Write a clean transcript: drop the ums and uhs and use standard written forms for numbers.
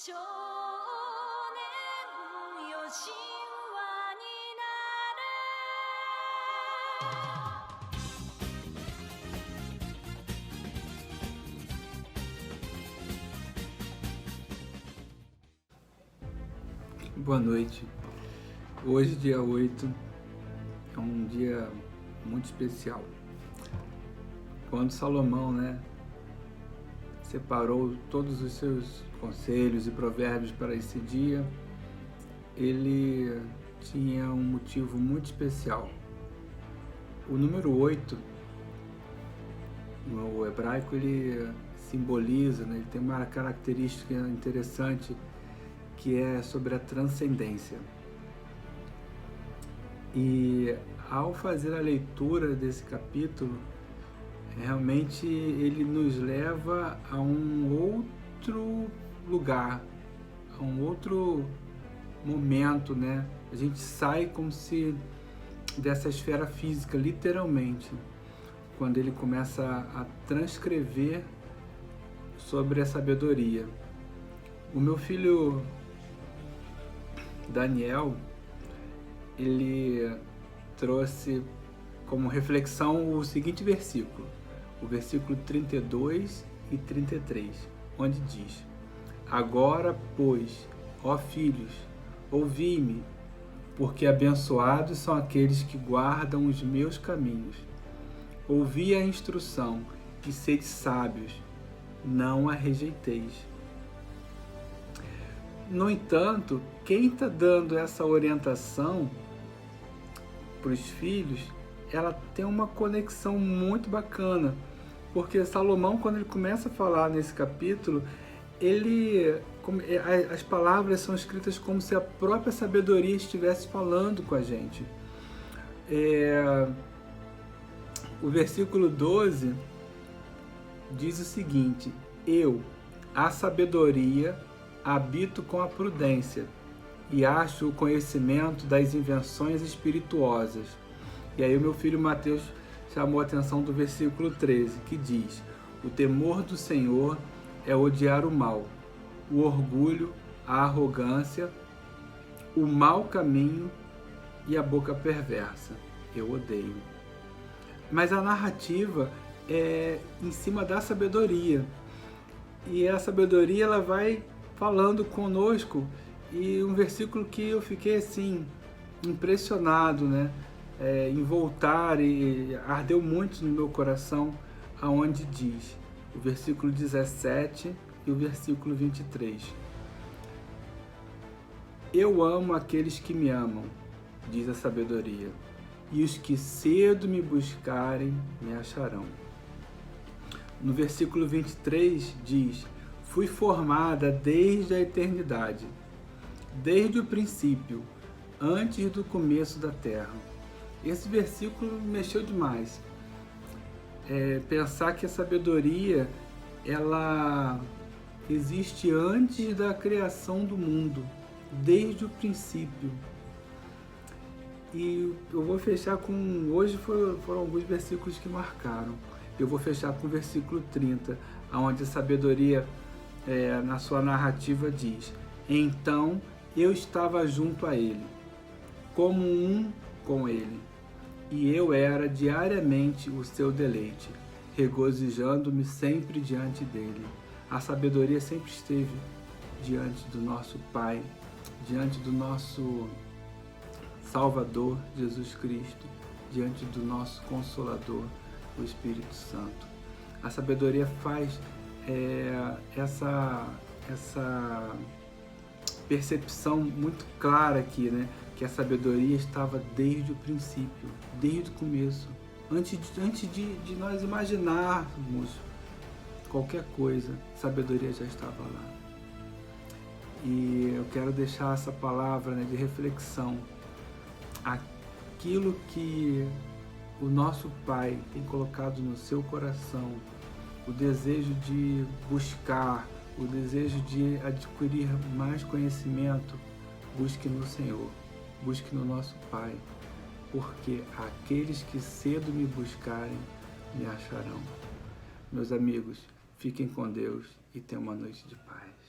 少年よ神話になる。 Boa noite. Hoje, dia 8, é um dia muito especial. Quando Salomão, separou todos os seus conselhos e provérbios para esse dia, ele tinha um motivo muito especial. O número 8, no hebraico, ele simboliza, ele tem uma característica interessante, que é sobre a transcendência. E ao fazer a leitura desse capítulo, realmente ele nos leva a um outro lugar, a um outro momento, A gente sai como se dessa esfera física, literalmente, quando ele começa a transcrever sobre a sabedoria. O meu filho Daniel, ele trouxe como reflexão o seguinte versículo, o versículo 32 e 33, onde diz: Agora, pois, ó filhos, ouvi-me, porque abençoados são aqueles que guardam os meus caminhos. Ouvi a instrução e sede sábios, não a rejeiteis. No entanto, quem está dando essa orientação para os filhos, ela tem uma conexão muito bacana, porque Salomão, quando ele começa a falar nesse capítulo, as palavras são escritas como se a própria sabedoria estivesse falando com a gente. O versículo 12 diz o seguinte: Eu, a sabedoria, habito com a prudência e acho o conhecimento das invenções espirituosas. E aí o meu filho Mateus chamou a atenção do versículo 13, que diz: O temor do Senhor é odiar o mal, o orgulho, a arrogância, o mau caminho e a boca perversa. Eu odeio. Mas a narrativa é em cima da sabedoria. E a sabedoria, ela vai falando conosco, e um versículo que eu fiquei assim impressionado, em voltar, e ardeu muito no meu coração, aonde diz o versículo 17 e o versículo 23: Eu amo aqueles que me amam, diz a sabedoria, e os que cedo me buscarem me acharão. No versículo 23 diz: Fui formada desde a eternidade, desde o princípio, antes do começo da terra. Esse versículo mexeu demais. Pensar que a sabedoria, ela existe antes da criação do mundo, desde o princípio. E eu vou fechar com... Hoje foram alguns versículos que marcaram. Eu vou fechar com o versículo 30, onde a sabedoria, na sua narrativa, diz: Então eu estava junto a ele, como um com ele, e eu era diariamente o seu deleite, regozijando-me sempre diante dele. A sabedoria sempre esteve diante do nosso Pai, diante do nosso Salvador, Jesus Cristo, diante do nosso Consolador, o Espírito Santo. A sabedoria faz essa percepção muito clara aqui, que a sabedoria estava desde o princípio, desde o começo, antes de nós imaginarmos qualquer coisa, a sabedoria já estava lá. E eu quero deixar essa palavra, de reflexão, aquilo que o nosso Pai tem colocado no seu coração, o desejo de buscar, o desejo de adquirir mais conhecimento, busque no Senhor, busque no nosso Pai, porque aqueles que cedo me buscarem, me acharão. Meus amigos, fiquem com Deus e tenham uma noite de paz.